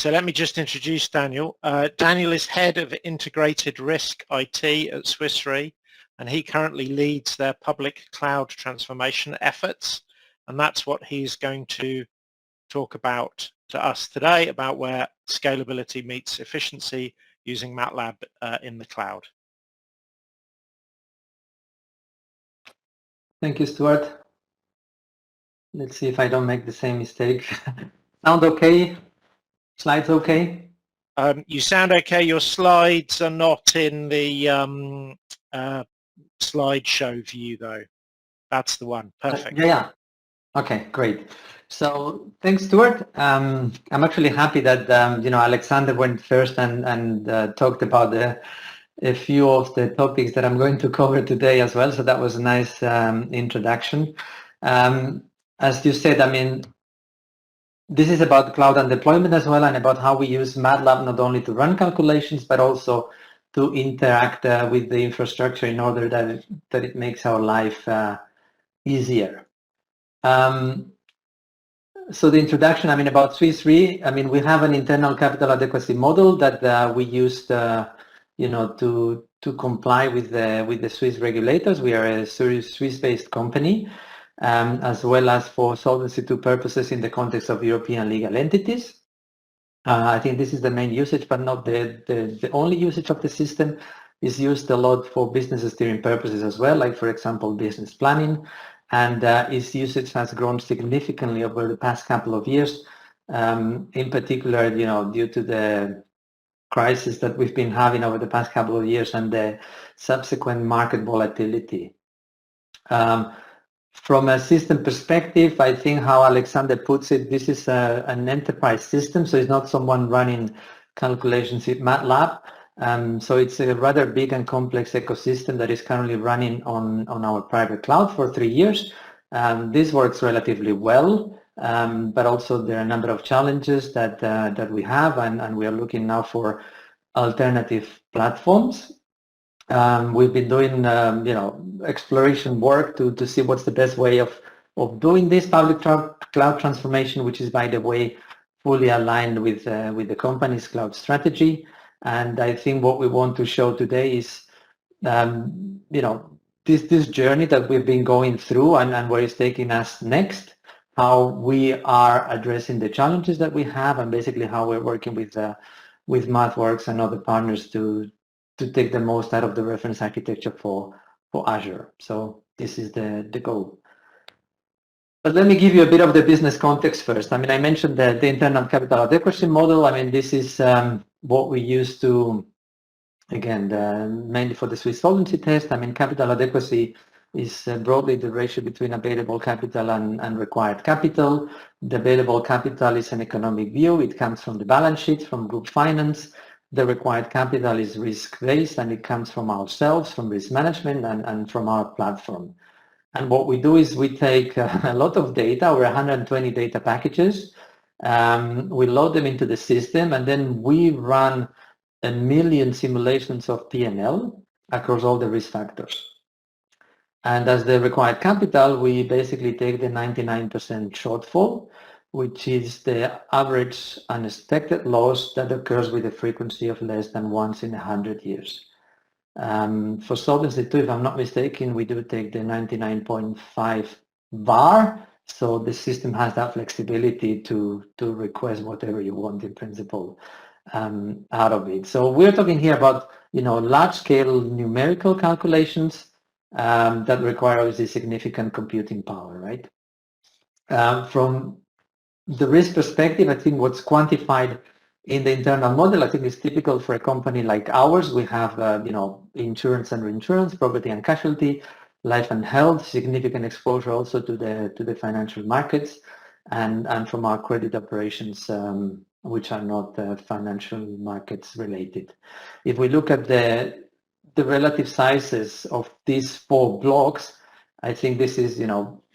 So let me just introduce Daniel. Daniel is head of integrated risk IT at Swiss Re, and he currently leads their public cloud transformation efforts. And that's what he's going to talk about to us today, about where scalability meets efficiency using MATLAB in the cloud. Thank you, Stuart. Let's see if I don't make the same mistake. Sound okay? Slides okay? You sound okay. Your slides are not in the slideshow view, though. That's the one. Perfect. Yeah. Okay, great. So thanks, Stuart. I'm actually happy that Alexander went first and talked about a few of the topics that I'm going to cover today as well. So that was a nice introduction. As you said, I mean, this is about cloud and deployment as well, and about how we use MATLAB not only to run calculations, but also to interact with the infrastructure in order that it makes our life easier. So the introduction, I mean, about Swiss Re, I mean, we have an internal capital adequacy model that we used, to comply with the Swiss regulators. We are a Swiss-based company, as well as for Solvency II purposes in the context of European legal entities. I think this is the main usage, but not the only usage of the system. Is used a lot for business steering purposes as well, like, for example, business planning. And its usage has grown significantly over the past couple of years, in particular, due to the crisis that we've been having over the past couple of years and the subsequent market volatility. From a system perspective, I think how Alexander puts it, this is an enterprise system, so it's not someone running calculations with MATLAB. So it's a rather big and complex ecosystem that is currently running on our private cloud for 3 years. This works relatively well, but also there are a number of challenges that we have, and we are looking now for alternative platforms. We've been doing exploration work to see what's the best way of doing this public cloud transformation, which is, by the way, fully aligned with the company's cloud strategy. And I think what we want to show today is, this journey that we've been going through and where it's taking us next, how we are addressing the challenges that we have, and basically how we're working with MathWorks and other partners to take the most out of the reference architecture for Azure. So this is the goal. But let me give you a bit of the business context first. I mean, I mentioned the internal capital adequacy model. I mean, this is what we use to, again, mainly for the Swiss solvency test. I mean, capital adequacy is broadly the ratio between available capital and required capital. The available capital is an economic view. It comes from the balance sheet, from group finance. The required capital is risk-based, and it comes from ourselves, from risk management, and from our platform. And what we do is we take a lot of data, over 120 data packages. We load them into the system, and then we run 1 million simulations of P&L across all the risk factors. And as the required capital, we basically take the 99% shortfall, which is the average unexpected loss that occurs with a frequency of less than once in 100 years. For Solvency II, if I'm not mistaken, we do take the 99.5 VAR, so the system has that flexibility to request whatever you want in principle out of it. So we're talking here about large-scale numerical calculations that require obviously significant computing power, right? From the risk perspective, I think what's quantified in the internal model, I think, is typical for a company like ours. We have, insurance and reinsurance, property and casualty, life and health, significant exposure also to the financial markets, and from our credit operations, which are not financial markets related. If we look at the relative sizes of these 4 blocks, I think this is,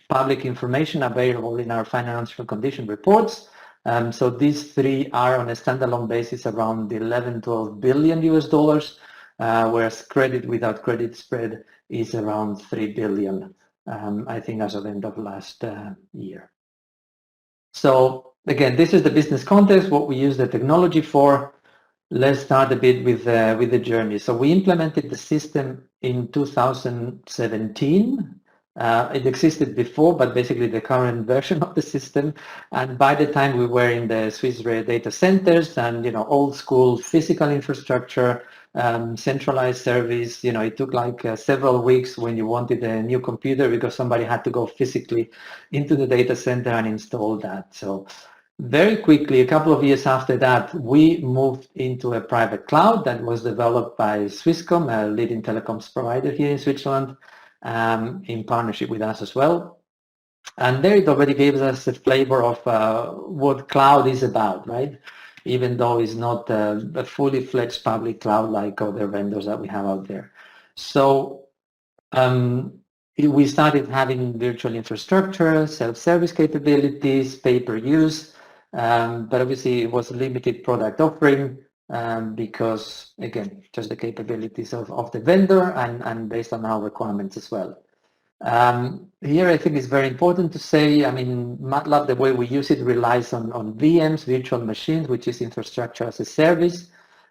public information available in our financial condition reports. So these 3 are on a standalone basis around $11-12 billion US, whereas credit without credit spread is around $3 billion, I think, as of end of last year. So again, this is the business context, what we use the technology for. Let's start a bit with the journey. So we implemented the system in 2017. It existed before, but basically the current version of the system. And by the time we were in the Swiss Re data centers and old school physical infrastructure, centralized service. It took like several weeks when you wanted a new computer because somebody had to go physically into the data center and install that. So very quickly, a couple of years after that, we moved into a private cloud that was developed by Swisscom, a leading telecoms provider here in Switzerland, in partnership with us as well. And there it already gives us a flavor of what cloud is about, right? Even though it's not a fully fledged public cloud like other vendors that we have out there. So we started having virtual infrastructure, self-service capabilities, pay-per-use, but obviously it was a limited product offering because, again, just the capabilities of the vendor and based on our requirements as well. Here I think it's very important to say, MATLAB, the way we use it relies on VMs, virtual machines, which is infrastructure as a service.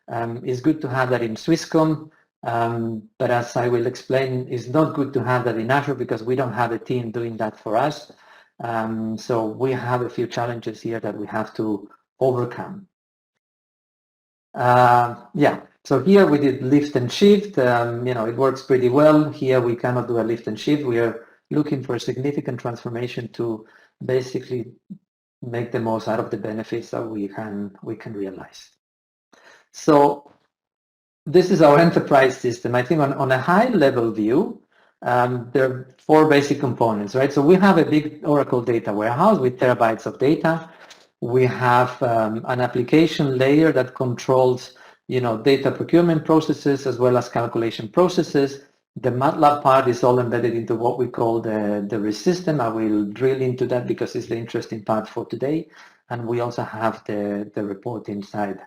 It's good to have that in Swisscom, but as I will explain, it's not good to have that in Azure because we don't have a team doing that for us. So we have a few challenges here that we have to overcome. So here we did lift and shift. It works pretty well. Here we cannot do a lift and shift. We are looking for a significant transformation to basically make the most out of the benefits that we can realize. So this is our enterprise system. I think on a high level view, there are four basic components, right? So we have a big Oracle data warehouse with terabytes of data. We have an application layer that controls data procurement processes as well as calculation processes. The MATLAB part is all embedded into what we call the RIS system. I will drill into that because it's the interesting part for today. And we also have the reporting side,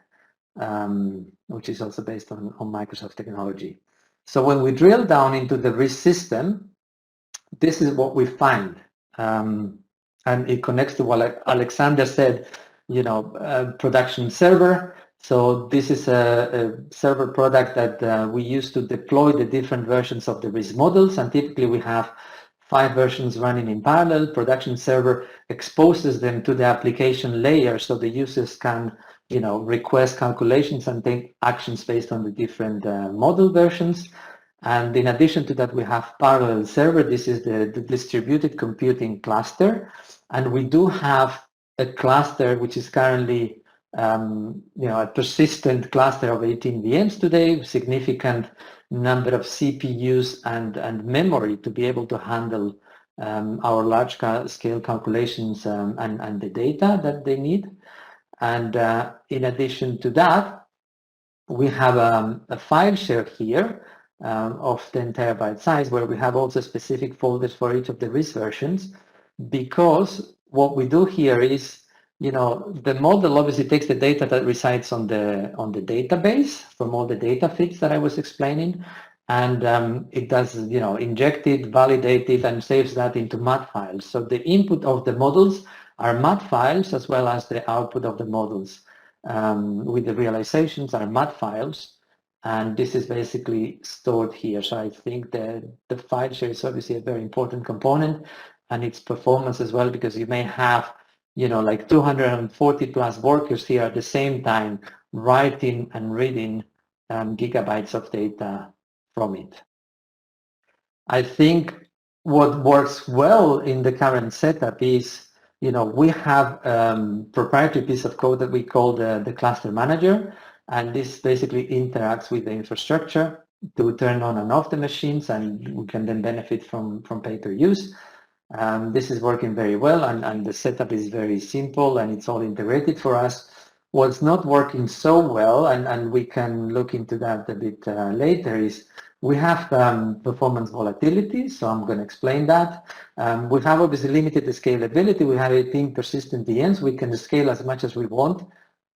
which is also based on Microsoft technology. So when we drill down into the RIS system, this is what we find. And it connects to what Alexander said, production server. So this is a server product that we use to deploy the different versions of the RIS models. And typically we have 5 versions running in parallel. Production server exposes them to the application layer so the users can request calculations and take actions based on the different model versions. And in addition to that, we have Parallel Server. This is the distributed computing cluster. And we do have a cluster which is currently a persistent cluster of 18 VMs today, significant number of CPUs and memory to be able to handle our large scale calculations and the data that they need. And in addition to that, we have a file share here of 10 terabyte size where we have also specific folders for each of the RIS versions, because what we do here is, the model obviously takes the data that resides on the database from all the data feeds that I was explaining, and it does, inject it, validate it, and saves that into MAT files. So the input of the models are MAT files as well as the output of the models with the realizations are MAT files, and this is basically stored here. So I think the file share is obviously a very important component, and its performance as well, because you may have like 240 plus workers here at the same time writing and reading gigabytes of data from it. I think what works well in the current setup is, we have proprietary piece of code that we call the cluster manager, and this basically interacts with the infrastructure to turn on and off the machines, and we can then benefit from pay-per-use. This is working very well, and the setup is very simple, and it's all integrated for us. What's not working so well, and we can look into that a bit later, is we have performance volatility, so I'm going to explain that. We have obviously limited the scalability. We have 18 persistent VMs. We can scale as much as we want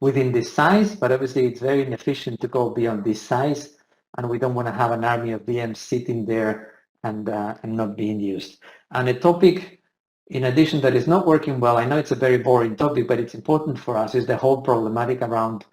within this size, but obviously it's very inefficient to go beyond this size, and we don't want to have an army of VMs sitting there and not being used. And a topic in addition, that is not working well, I know it's a very boring topic, but it's important for us, is the whole problematic around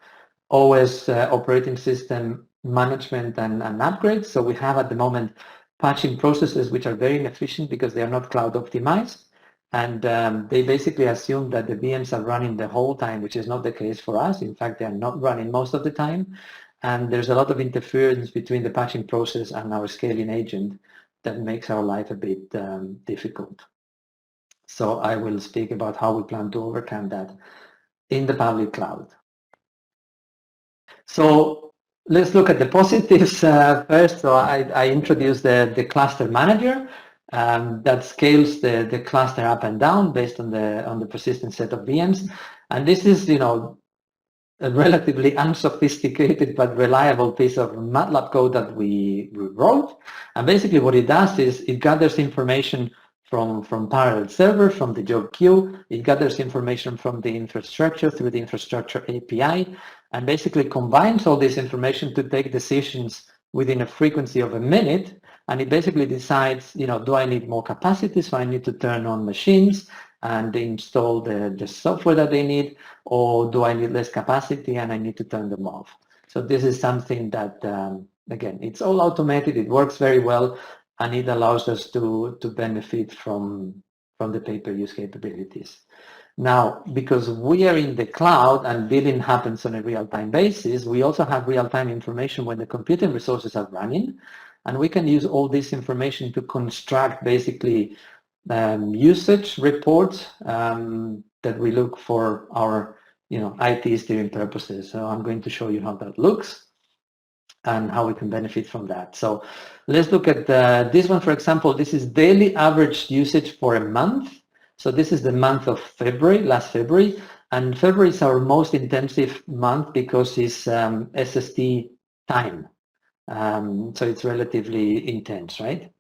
OS operating system management and upgrades. So we have at the moment patching processes which are very inefficient because they are not cloud optimized. And they basically assume that the VMs are running the whole time, which is not the case for us. In fact, they are not running most of the time. And there's a lot of interference between the patching process and our scaling agent that makes our life a bit difficult. So I will speak about how we plan to overcome that in the public cloud. So let's look at the positives first. So I introduced the cluster manager that scales the cluster up and down based on the persistent set of VMs. And this is, you know, a relatively unsophisticated but reliable piece of MATLAB code that we wrote. And basically what it does is it gathers information from Parallel Server, from the job queue. It gathers information from the infrastructure through the infrastructure API, and basically combines all this information to take decisions within a frequency of a minute. And it basically decides, you know, do I need more capacity, so I need to turn on machines and install the software that they need, or do I need less capacity and I need to turn them off? So this is something that, again, it's all automated, it works very well, and it allows us to benefit from the pay-per-use capabilities. Now, because we are in the cloud and billing happens on a real-time basis, we also have real-time information when the computing resources are running, and we can use all this information to construct basically usage reports that we look for our, you know, IT steering purposes. So I'm going to show you how that looks and how we can benefit from that. So let's look at this one, for example. This is daily average usage for a month. So this is the month of February, last February, and February is our most intensive month because it's SST time. So it's relatively intense, right?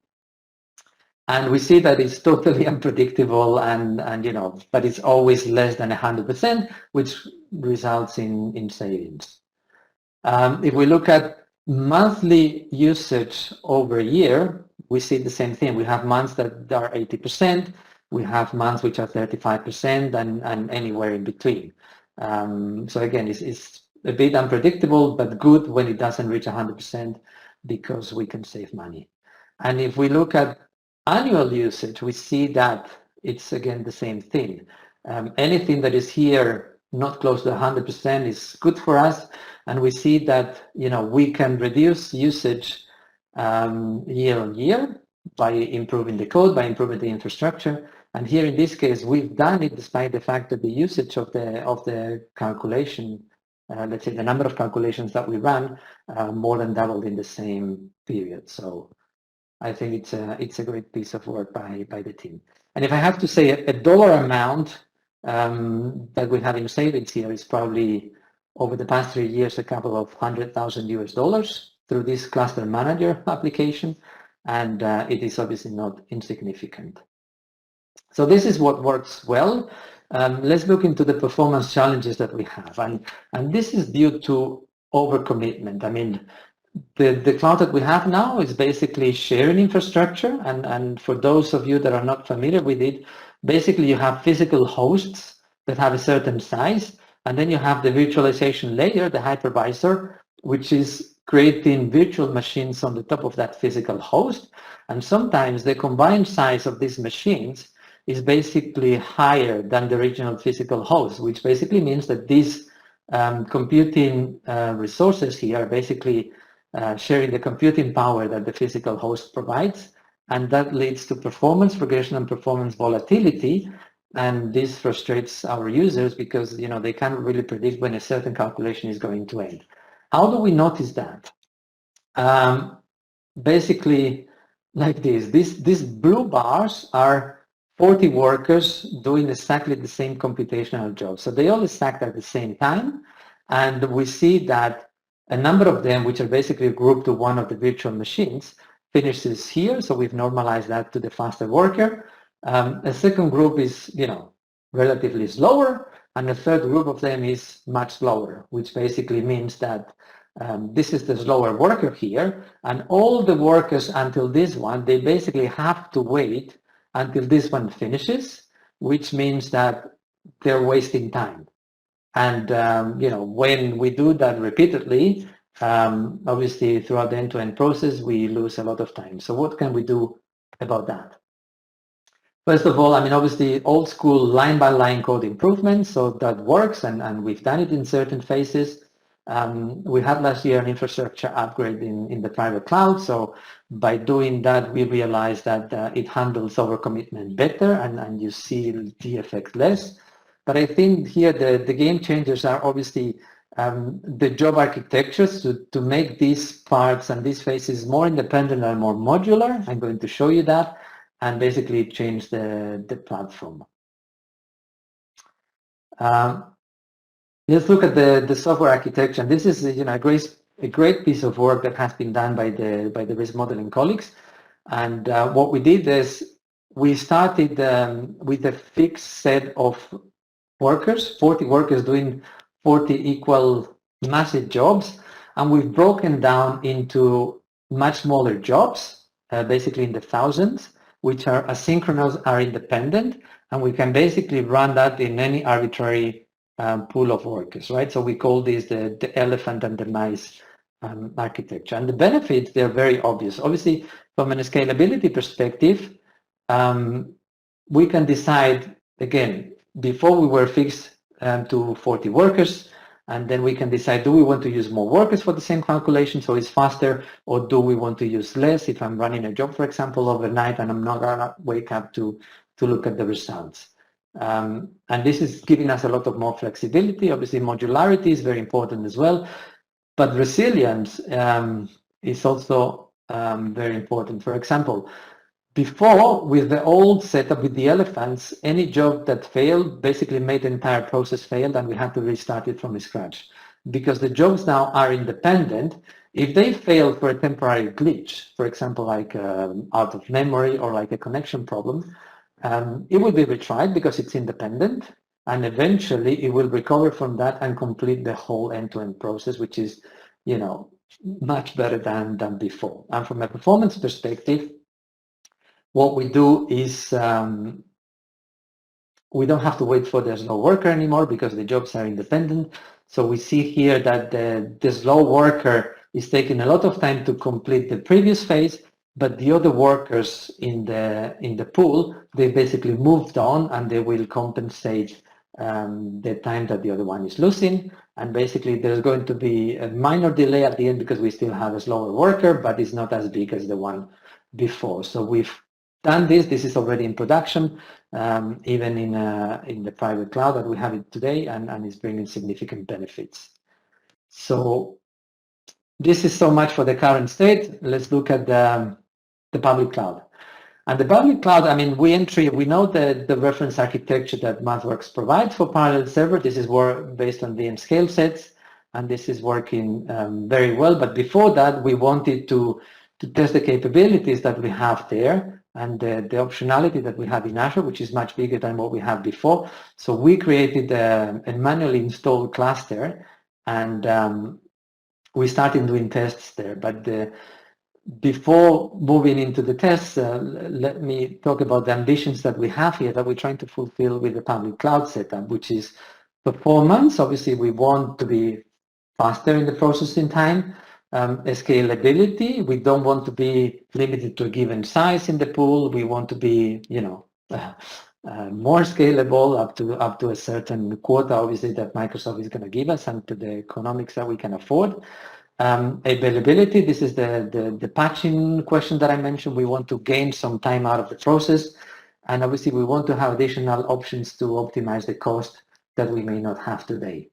And we see that it's totally unpredictable and you know, but it's always less than 100%, which results in savings. If we look at monthly usage over a year, we see the same thing. We have months that are 80%, we have months which are 35%, and anywhere in between. So again, it's a bit unpredictable, but good when it doesn't reach 100% because we can save money. And if we look at annual usage, we see that it's again the same thing. Anything that is here not close to 100% is good for us, and we see that, you know, we can reduce usage year on year by improving the code, by improving the infrastructure. And here in this case, we've done it despite the fact that the usage of the calculation, let's say the number of calculations that we run, more than doubled in the same period. So I think it's a great piece of work by the team. And if I have to say a dollar amount that we have in savings here is probably over the past 3 years a couple of $100,000 through this cluster manager application, and it is obviously not insignificant. So this is what works well. Let's look into the performance challenges that we have, and this is due to overcommitment. I mean, the cloud that we have now is basically sharing infrastructure, and for those of you that are not familiar with it, basically you have physical hosts that have a certain size, and then you have the virtualization layer, the hypervisor, which is creating virtual machines on the top of that physical host. And sometimes the combined size of these machines is basically higher than the original physical host, which basically means that these computing resources here are basically sharing the computing power that the physical host provides, and that leads to performance regression and performance volatility. And this frustrates our users because, you know, they can't really predict when a certain calculation is going to end. How do we notice that? Basically, like this. These blue bars are 40 workers doing exactly the same computational job. So they all stacked at the same time, and we see that a number of them, which are basically grouped to one of the virtual machines, finishes here. So we've normalized that to the faster worker. A second group is, you know, relatively slower, and a third group of them is much slower, which basically means that this is the slower worker here, and all the workers until this one, they basically have to wait until this one finishes, which means that they're wasting time. And when we do that repeatedly, obviously throughout the end-to-end process, we lose a lot of time. So what can we do about that? First of all, obviously old school line-by-line code improvements, so that works, and we've done it in certain phases. We had last year an infrastructure upgrade in the private cloud, so by doing that, we realized that it handles overcommitment better, and you see the effect less. But I think here the game changers are obviously the job architectures to make these parts and these phases more independent and more modular. I'm going to show you that, and basically change the platform. Let's look at the software architecture. And this is a great piece of work that has been done by the risk modeling colleagues. And what we did is we started with a fixed set of workers, 40 workers doing 40 equal massive jobs, and we've broken down into much smaller jobs, basically in the thousands, which are asynchronous, are independent, and we can basically run that in any arbitrary pool of workers, right? So we call this the elephant and the mice architecture. And the benefits, they're very obvious. Obviously, from a scalability perspective, we can decide, again, before we were fixed to 40 workers, and then we can decide, do we want to use more workers for the same calculation so it's faster, or do we want to use less if I'm running a job, for example, overnight and I'm not going to wake up to look at the results. And this is giving us a lot of more flexibility. Obviously, modularity is very important as well, but resilience is also very important. For example, before, with the old setup with the elephants, any job that failed basically made the entire process failed, and we had to restart it from scratch. Because the jobs now are independent, if they fail for a temporary glitch, for example, like out of memory or like a connection problem, it will be retried because it's independent, and eventually it will recover from that and complete the whole end-to-end process, which is, much better than before. And from a performance perspective, what we do is we don't have to wait for the slow worker anymore because the jobs are independent. So we see here that the slow worker is taking a lot of time to complete the previous phase, but the other workers in the pool, they basically moved on and they will compensate the time that the other one is losing. And basically there's going to be a minor delay at the end because we still have a slower worker, but it's not as big as the one before. So we've done this. This is already in production, even in the private cloud that we have it today, and it's bringing significant benefits. So this is so much for the current state. Let's look at the public cloud. And the public cloud, we know the reference architecture that MathWorks provides for Parallel Server. This is based on VM scale sets, and this is working very well. But before that, we wanted to test the capabilities that we have there and the optionality that we have in Azure, which is much bigger than what we had before. So we created a manually installed cluster, and we started doing tests there. But before moving into the tests, let me talk about the ambitions that we have here that we're trying to fulfill with the public cloud setup, which is performance. Obviously, we want to be faster in the processing time. Scalability, we don't want to be limited to a given size in the pool. We want to be, more scalable up to a certain quota, obviously, that Microsoft is going to give us and to the economics that we can afford. Availability, this is the patching question that I mentioned. We want to gain some time out of the process, and obviously we want to have additional options to optimize the cost that we may not have today.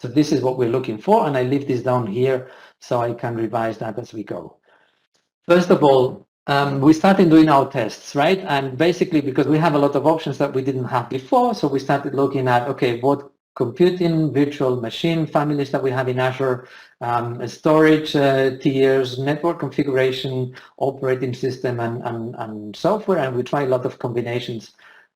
So this is what we're looking for, and I leave this down here so I can revise that as we go. First of all, we started doing our tests, right? And basically because we have a lot of options that we didn't have before, so we started looking at, okay, what computing, virtual machine families that we have in Azure, storage tiers, network configuration, operating system, and software, and we try a lot of combinations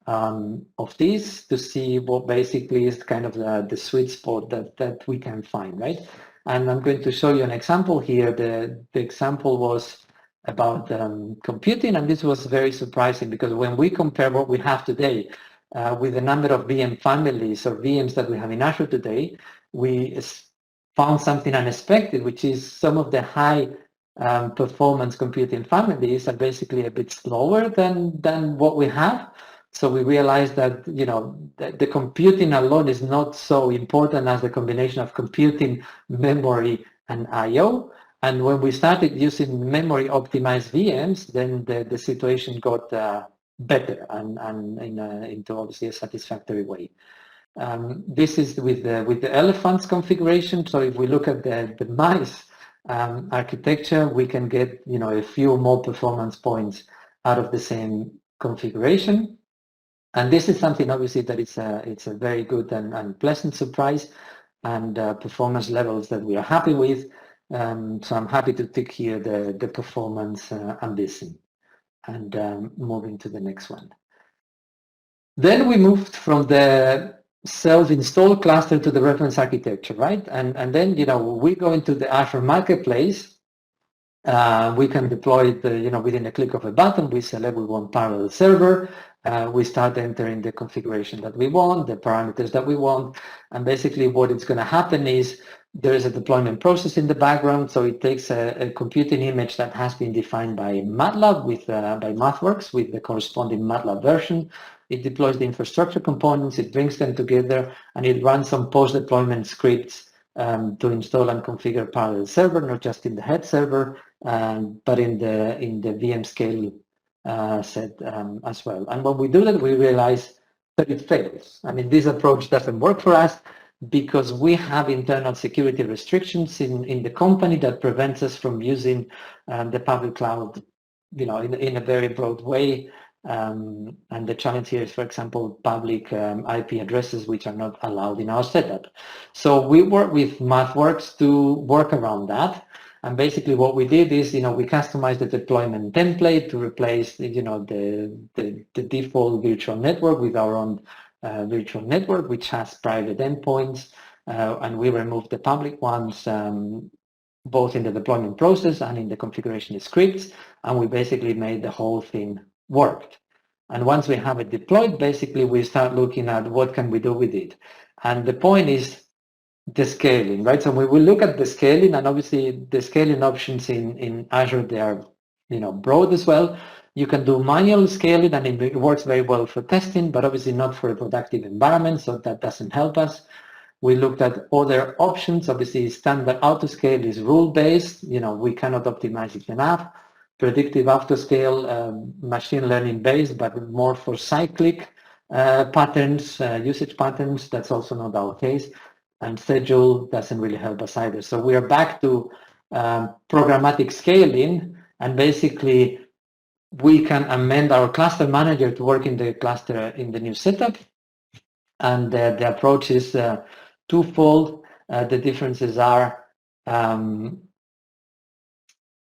of these to see what basically is kind of the sweet spot that we can find, right? And I'm going to show you an example here. The example was about computing, and this was very surprising because when we compare what we have today with the number of VM families or VMs that we have in Azure today, we found something unexpected, which is some of the high performance computing families are basically a bit slower than what we have. So we realized that, you know, the computing alone is not so important as the combination of computing, memory, and I/O. And when we started using memory optimized VMs, then the situation got better and into obviously a satisfactory way. This is with the elephants configuration. So if we look at the mice architecture, we can get, you know, a few more performance points out of the same configuration. And this is something obviously that it's a very good and pleasant surprise, and performance levels that we are happy with. So I'm happy to tick here the performance ambition, and moving to the next one. Then we moved from the self-installed cluster to the reference architecture, right? And then, you know, we go into the Azure Marketplace. We can deploy it, you know, within a click of a button. We select we want parallel server. We start entering the configuration that we want, the parameters that we want, and basically what is going to happen is there is a deployment process in the background. So it takes a computing image that has been defined by MATLAB by MathWorks with the corresponding MATLAB version. It deploys the infrastructure components, it brings them together, and it runs some post-deployment scripts to install and configure parallel server, not just in the head server, but in the VM scale set as well. And when we do that, we realize that it fails. I mean, this approach doesn't work for us because we have internal security restrictions in the company that prevents us from using the public cloud, you know, in a very broad way. And the challenge here is, for example, public IP addresses which are not allowed in our setup. So we work with MathWorks to work around that. And basically what we did is, you know, we customized the deployment template to replace, you know, the default virtual network with our own virtual network, which has private endpoints. And we removed the public ones, both in the deployment process and in the configuration scripts. And we basically made the whole thing work. And once we have it deployed, basically we start looking at what can we do with it. And the point is the scaling, right? So we will look at the scaling, and obviously the scaling options in Azure, they are, you know, broad as well. You can do manual scaling, and it works very well for testing, but obviously not for a productive environment, so that doesn't help us. We looked at other options. Obviously, standard autoscale is rule-based. You know, we cannot optimize it enough. Predictive autoscale, machine learning-based, but more for cyclic patterns, usage patterns. That's also not our case. And schedule doesn't really help us either. So we are back to programmatic scaling, and basically we can amend our cluster manager to work in the cluster in the new setup. And the approach is twofold. The differences are,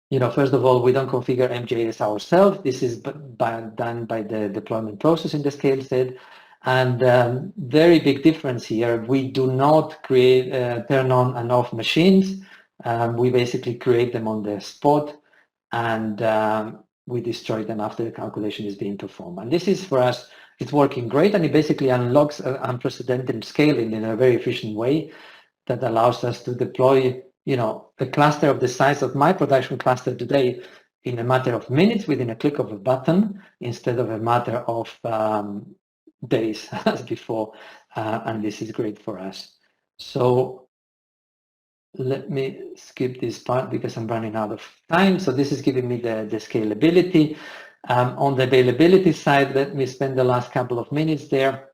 you know, first of all, we don't configure MJS ourselves. This is done by the deployment process in the scale set. And very big difference here, we do not create turn on and off machines. We basically create them on the spot, and we destroy them after the calculation is being performed. And this is, for us, it's working great, and it basically unlocks unprecedented scaling in a very efficient way that allows us to deploy, you know, a cluster of the size of my production cluster today in a matter of minutes within a click of a button, instead of a matter of days as before, and this is great for us. So let me skip this part because I'm running out of time. So this is giving me the scalability. On the availability side, let me spend the last couple of minutes there.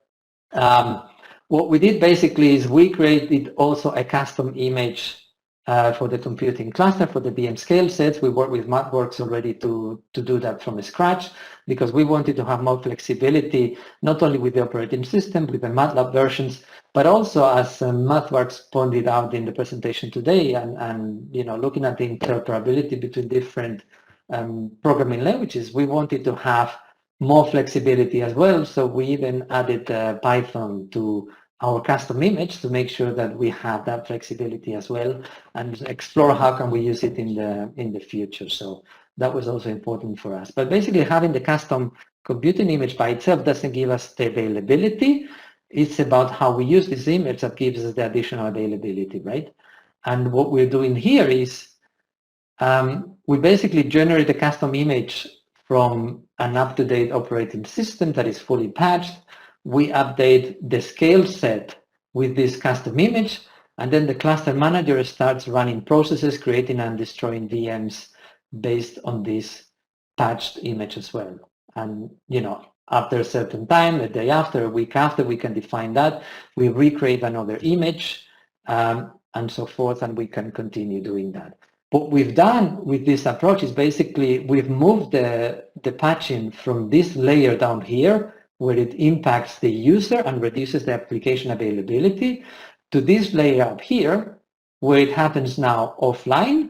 What we did basically is we created also a custom image for the computing cluster, for the VM scale sets. We work with MathWorks already to do that from scratch, because we wanted to have more flexibility, not only with the operating system, with the MATLAB versions, but also, as MathWorks pointed out in the presentation today, and you know, looking at the interoperability between different programming languages, we wanted to have more flexibility as well. So we even added Python to our custom image to make sure that we have that flexibility as well, and explore how can we use it in the future. So that was also important for us. But basically, having the custom computing image by itself doesn't give us the availability. It's about how we use this image that gives us the additional availability, right? And what we're doing here is we basically generate a custom image from an up-to-date operating system that is fully patched. We update the scale set with this custom image, and then the cluster manager starts running processes, creating and destroying VMs based on this patched image as well. And after a certain time, a day after, a week after, we can define that. We recreate another image and so forth, and we can continue doing that. What we've done with this approach is basically we've moved the patching from this layer down here, where it impacts the user and reduces the application availability, to this layer up here, where it happens now offline,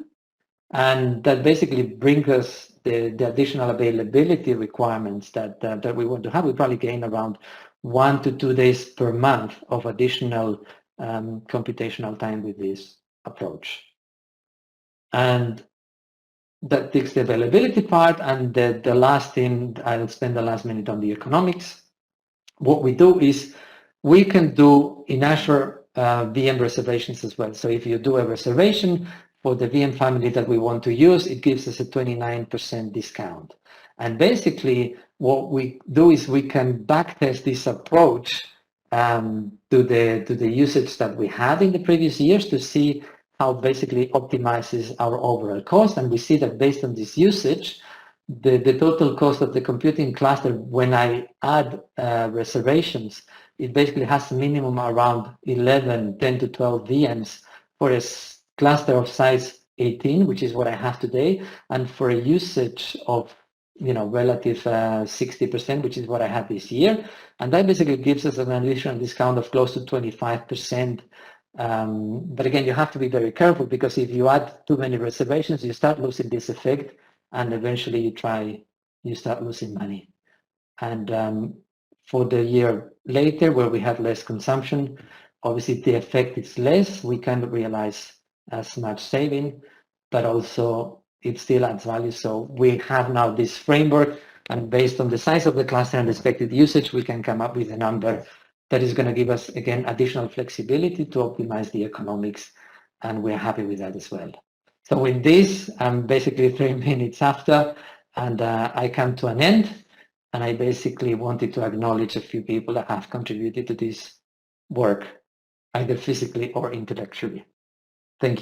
and that basically brings us the additional availability requirements that we want to have. We probably gain around 1 to 2 days per month of additional computational time with this approach. And that takes the availability part, and the last thing, I'll spend the last minute on the economics. What we do is we can do in Azure VM reservations as well. So if you do a reservation for the VM family that we want to use, it gives us a 29% discount. And basically what we do is we can backtest this approach to the usage that we had in the previous years to see how basically optimizes our overall cost. And we see that based on this usage, the total cost of the computing cluster, when I add reservations, it basically has a minimum around 10 to 12 VMs for a cluster of size 18, which is what I have today, and for a usage of relative 60%, which is what I had this year. And that basically gives us an additional discount of close to 25%. But again, you have to be very careful, because if you add too many reservations, you start losing this effect, and eventually you start losing money. And for the year later, where we have less consumption, obviously the effect is less. We can't realize as much saving, but also it still adds value. So we have now this framework, and based on the size of the cluster and expected usage, we can come up with a number that is going to give us, again, additional flexibility to optimize the economics, and we're happy with that as well. So with this, I'm basically 3 minutes after, and I come to an end, and I basically wanted to acknowledge a few people that have contributed to this work, either physically or intellectually. Thank you.